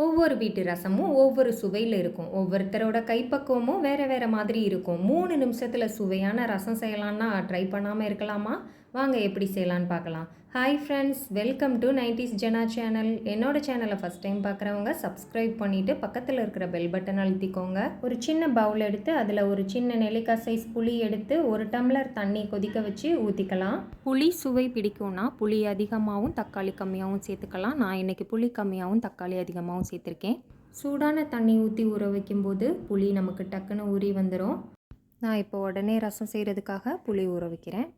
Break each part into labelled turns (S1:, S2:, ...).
S1: ஒவ்வொரு வீட்டு ரசமும் ஒவ்வொரு சுவையில் இருக்கும். ஒவ்வொருத்தரோட கைப்பக்குவமும் வேறு வேறு மாதிரி இருக்கும். 3 நிமிஷத்தில் சுவையான ரசம் செய்யலான்னா ட்ரை பண்ணாமல் இருக்கலாமா? வாங்க எப்படி செய்யலான்னு பார்க்கலாம். Hi friends, welcome to 90s ஜெனா சேனல். என்னோட சேனலை ஃபஸ்ட் டைம் பார்க்குறவங்க சப்ஸ்கிரைப் பண்ணிவிட்டு பக்கத்தில் இருக்கிற பெல் பட்டன் அழுத்திக்கோங்க. ஒரு சின்ன பவுல் எடுத்து அதில் ஒரு சின்ன நெல்லிக்காய் சைஸ் புளி எடுத்து 1 டம்ளர் தண்ணி கொதிக்க வச்சு ஊற்றிக்கலாம். புளி சுவை பிடிக்கும்னா புளி அதிகமாகவும் தக்காளி கம்மியாகவும் சேர்த்துக்கலாம். நான் இன்றைக்கி புளி கம்மியாகவும் தக்காளி அதிகமாகவும் சேர்த்துருக்கேன். சூடான தண்ணி ஊற்றி ஊற வைக்கும்போது புளி நமக்கு டக்குன்னு ஊறி வந்துடும். நான் இப்போ உடனே ரசம் செய்கிறதுக்காக புளி ஊற வைக்கிறேன்.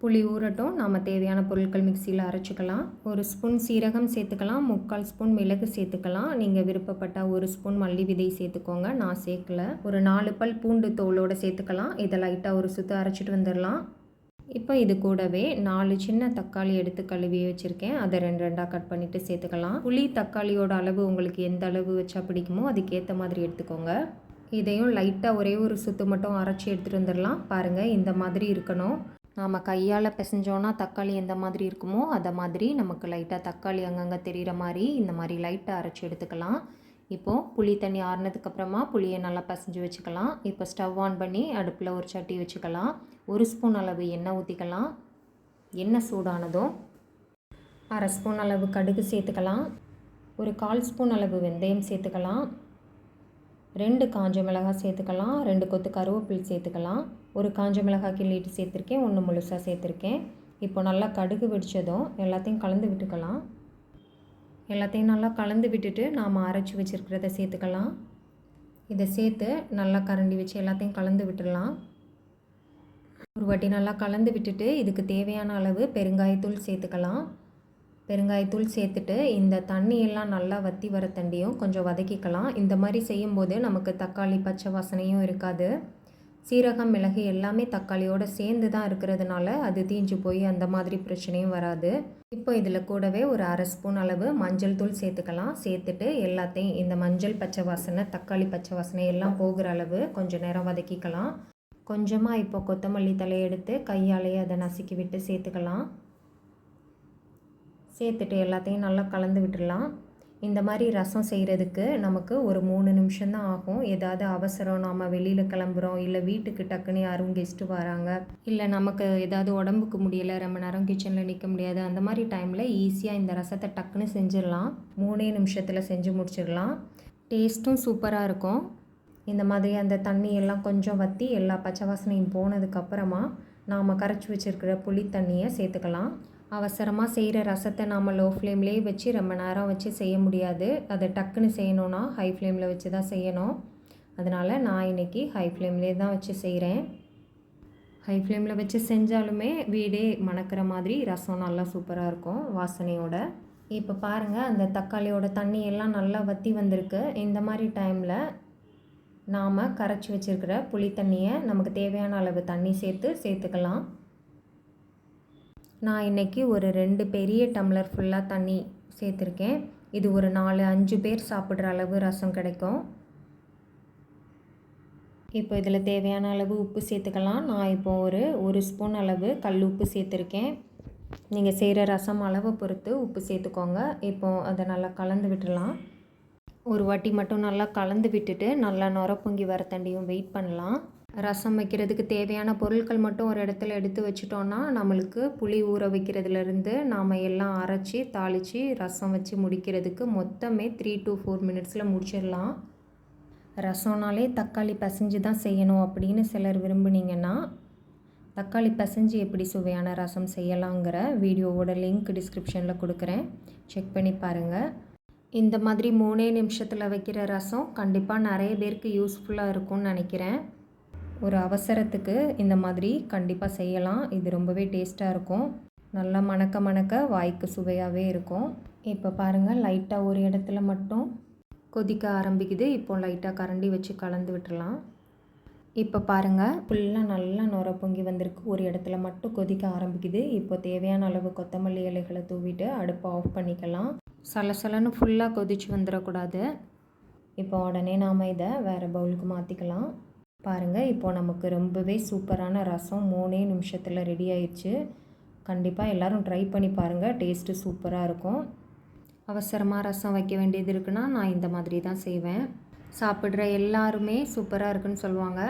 S1: புளி ஊறட்டும். நாம் தேவையான பொருட்கள் மிக்சியில் அரைச்சிக்கலாம். 1 ஸ்பூன் சீரகம் சேர்த்துக்கலாம். 3/4 ஸ்பூன் மிளகு சேர்த்துக்கலாம். நீங்கள் விருப்பப்பட்டால் 1 ஸ்பூன் மல்லி விதை சேர்த்துக்கோங்க. நான் சேர்க்கல. ஒரு 4 பல் பூண்டு தோலோடு சேர்த்துக்கலாம். இதை லைட்டாக ஒரு சுற்று அரைச்சிட்டு வந்துடலாம். இப்போ இது கூடவே 4 சின்ன தக்காளி எடுத்து கழுவி வச்சுருக்கேன். அதை 2 கட் பண்ணிவிட்டு சேர்த்துக்கலாம். புளி தக்காளியோட அளவு உங்களுக்கு எந்த அளவு வச்சா பிடிக்குமோ அதுக்கேற்ற மாதிரி எடுத்துக்கோங்க. இதையும் லைட்டாக ஒரே ஒரு சுற்று மட்டும் அரைச்சி எடுத்துகிட்டு வந்துடலாம். பாருங்கள், இந்த மாதிரி இருக்கணும். நாம் கையால் பிசைஞ்சோன்னா தக்காளி எந்த மாதிரி இருக்குமோ அதை மாதிரி நமக்கு லைட்டாக தக்காளி அங்கங்கே தெரிகிற மாதிரி இந்த மாதிரி லைட்டாக அரைச்சி எடுத்துக்கலாம். இப்போது புளி தண்ணி ஆறுனதுக்கப்புறமா புளியை நல்லா பிசைஞ்சு வச்சுக்கலாம். இப்போ ஸ்டவ் ஆன் பண்ணி அடுப்பில் ஒரு சட்டி வச்சுக்கலாம். 1 ஸ்பூன் அளவு எண்ணெய் ஊற்றிக்கலாம். எண்ணெய் சூடானதும் 1/2 ஸ்பூன் அளவு கடுகு சேர்த்துக்கலாம். ஒரு 1/4 ஸ்பூன் அளவு வெந்தயம் சேர்த்துக்கலாம். 2 காஞ்ச மிளகாய் சேர்த்துக்கலாம். 2 கொத்து கருவேப்பிலை சேர்த்துக்கலாம். ஒரு காஞ்ச மிளகாய் கிள்ளிட்டு சேர்த்துருக்கேன். 1 முழுசாக சேர்த்துருக்கேன். இப்போ நல்லா கடுகு வெடித்ததும் எல்லாத்தையும் கலந்து விட்டுக்கலாம். எல்லாத்தையும் நல்லா கலந்து விட்டுட்டு நாம் அரைச்சி வச்சுருக்கிறத சேர்த்துக்கலாம். இதை சேர்த்து நல்லா கரண்டி வச்சு எல்லாத்தையும் கலந்து விட்டுடலாம். ஒரு வாட்டி நல்லா கலந்து விட்டுட்டு இதுக்கு தேவையான அளவு பெருங்காயத்தூள் சேர்த்துக்கலாம். பெருங்காயத்தூள் சேர்த்துட்டு இந்த தண்ணியெல்லாம் நல்லா வற்றி வர தண்டியும் கொஞ்சம் வதக்கிக்கலாம். இந்த மாதிரி செய்யும்போது நமக்கு தக்காளி பச்சை வாசனையும் இருக்காது. சீரகம் மிளகு எல்லாமே தக்காளியோடு சேர்ந்து தான் இருக்கிறதுனால அது தீஞ்சு போய் அந்த மாதிரி பிரச்சனையும் வராது. இப்போ இதில் கூடவே ஒரு 1/2 ஸ்பூன் அளவு மஞ்சள் தூள் சேர்த்துக்கலாம். சேர்த்துட்டு எல்லாத்தையும் இந்த மஞ்சள் பச்சை வாசனை தக்காளி பச்சை வாசனை எல்லாம் போகிற அளவு கொஞ்சம் நேரம் வதக்கிக்கலாம். கொஞ்சமாக இப்போ கொத்தமல்லி தழை எடுத்து கையாலேயே அதை நசுக்கி விட்டு சேர்த்துக்கலாம். சேர்த்துட்டு எல்லாத்தையும் நல்லா கலந்து விட்டுடலாம். இந்த மாதிரி ரசம் செய்கிறதுக்கு நமக்கு ஒரு 3 நிமிஷம்தான் ஆகும். ஏதாவது அவசரம், நாம் வெளியில் கிளம்புறோம், இல்லை வீட்டுக்கு டக்குன்னு யாரும் கெஸ்ட்டு வராங்க, இல்லை நமக்கு ஏதாவது உடம்புக்கு முடியலை, ரொம்ப நேரம் கிச்சனில் நிற்க முடியாது, அந்த மாதிரி டைமில் ஈஸியாக இந்த ரசத்தை டக்குன்னு செஞ்சிடலாம். 3 நிமிஷத்தில் செஞ்சு முடிச்சிடலாம். டேஸ்ட்டும் சூப்பராக இருக்கும். இந்த மாதிரி அந்த தண்ணி எல்லாம் கொஞ்சம் வற்றி எல்லா பச்சை வாசனையும் போனதுக்கப்புறமா நாம் கரைச்சி வச்சுருக்கிற புளி தண்ணியை சேர்த்துக்கலாம். அவசரமாக செய்கிற ரசத்தை நாம் லோ ஃப்ளேம்லேயே வச்சு ரொம்ப நேரம் வச்சு செய்ய முடியாது. அதை டக்குன்னு செய்யணுன்னா ஹை ஃப்ளேமில் வச்சு தான் செய்யணும். அதனால் நான் இன்றைக்கி ஹை ஃப்ளேம்லேயே தான் வச்சு செய்கிறேன். ஹை ஃப்ளேமில் வச்சு செஞ்சாலுமே வீடே மணக்கிற மாதிரி ரசம் நல்லா சூப்பராக இருக்கும் வாசனையோட. இப்போ பாருங்கள், அந்த தக்காளியோட தண்ணி எல்லாம் நல்லா வற்றி வந்திருக்கு. இந்த மாதிரி டைமில் நாம் கரைச்சி வச்சுருக்கிற புளி தண்ணியை நமக்கு தேவையான அளவு தண்ணி சேர்த்துக்கலாம். நான் இன்றைக்கி ஒரு 2 பெரிய டம்ளர் ஃபுல்லாக தண்ணி சேர்த்துருக்கேன். இது ஒரு 4-5 பேர் சாப்பிட்ற அளவு ரசம் கிடைக்கும். இப்போ இதில் தேவையான அளவு உப்பு சேர்த்துக்கலாம். நான் இப்போ ஒரு ஸ்பூன் அளவு கல் உப்பு சேர்த்துருக்கேன். நீங்கள் செய்கிற ரசம் அளவை பொறுத்து உப்பு சேர்த்துக்கோங்க. இப்போது அதை நல்லா கலந்து விட்டுடலாம். ஒரு வாட்டி மட்டும் நல்லா கலந்து விட்டுட்டு நல்லா நுர பொங்கி வர தண்டியும் வெயிட் பண்ணலாம். ரசம் வைக்கிறதுக்கு தேவையான பொருட்கள் மட்டும் ஒரு இடத்துல எடுத்து வச்சிட்டோன்னா நம்மளுக்கு புளி ஊற வைக்கிறதுலேருந்து நாம் எல்லாம் அரைச்சி தாளித்து ரசம் வச்சு முடிக்கிறதுக்கு மொத்தமே 3 to 4 மினிட்ஸில் முடிச்சிடலாம். ரசம்னாலே தக்காளி பிசைஞ்சு தான் செய்யணும் அப்படின்னு சிலர் விரும்புனீங்கன்னா தக்காளி பிசைஞ்சு எப்படி சுவையான ரசம் செய்யலாங்கிற வீடியோவோட லிங்க் டிஸ்கிரிப்ஷனில் கொடுக்குறேன், செக் பண்ணி பாருங்கள். இந்த மாதிரி 3 நிமிஷத்தில் வைக்கிற ரசம் கண்டிப்பாக நிறைய பேருக்கு யூஸ்ஃபுல்லாக இருக்கும்னு நினைக்கிறேன். ஒரு அவசரத்துக்கு இந்த மாதிரி கண்டிப்பாக செய்யலாம். இது ரொம்பவே டேஸ்ட்டாக இருக்கும். நல்லா மணக்க வாய்க்கு சுவையாகவே இருக்கும். இப்போ பாருங்கள், லைட்டாக ஒரு இடத்துல மட்டும் கொதிக்க ஆரம்பிக்குது. இப்போ லைட்டாக கரண்டி வச்சு கலந்து விட்டுடலாம். இப்போ பாருங்கள், ஃபுல்லாக நல்லா நுர பொங்கி வந்திருக்கு. ஒரு இடத்துல மட்டும் கொதிக்க ஆரம்பிக்குது. இப்போ தேவையான அளவு கொத்தமல்லி இலைகளை தூவிட்டு அடுப்பை ஆஃப் பண்ணிக்கலாம். சலசலன்னு ஃபுல்லாக கொதிச்சு வந்துடக்கூடாது. இப்போ உடனே நாம் இதை வேறு பவுலுக்கு மாற்றிக்கலாம். பாருங்கள், இப்போது நமக்கு ரொம்பவே சூப்பரான ரசம் 3 நிமிஷத்தில் ரெடி ஆயிடுச்சு. கண்டிப்பாக எல்லோரும் ட்ரை பண்ணி பாருங்கள். டேஸ்ட்டு சூப்பராக இருக்கும். அவசரமாக ரசம் வைக்க வேண்டியது இருக்குன்னா நான் இந்த மாதிரி தான் செய்வேன். சாப்பிட்ற எல்லாருமே சூப்பராக இருக்குன்னு சொல்லுவாங்க.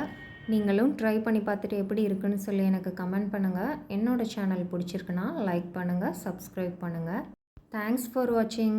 S1: நீங்களும் ட்ரை பண்ணி பார்த்துட்டு எப்படி இருக்குன்னு சொல்லி எனக்கு கமெண்ட் பண்ணுங்கள். என்னோடய சேனல் பிடிச்சிருக்குன்னா லைக் பண்ணுங்கள், சப்ஸ்கிரைப் பண்ணுங்கள். தேங்க்ஸ் ஃபார் வாட்சிங்.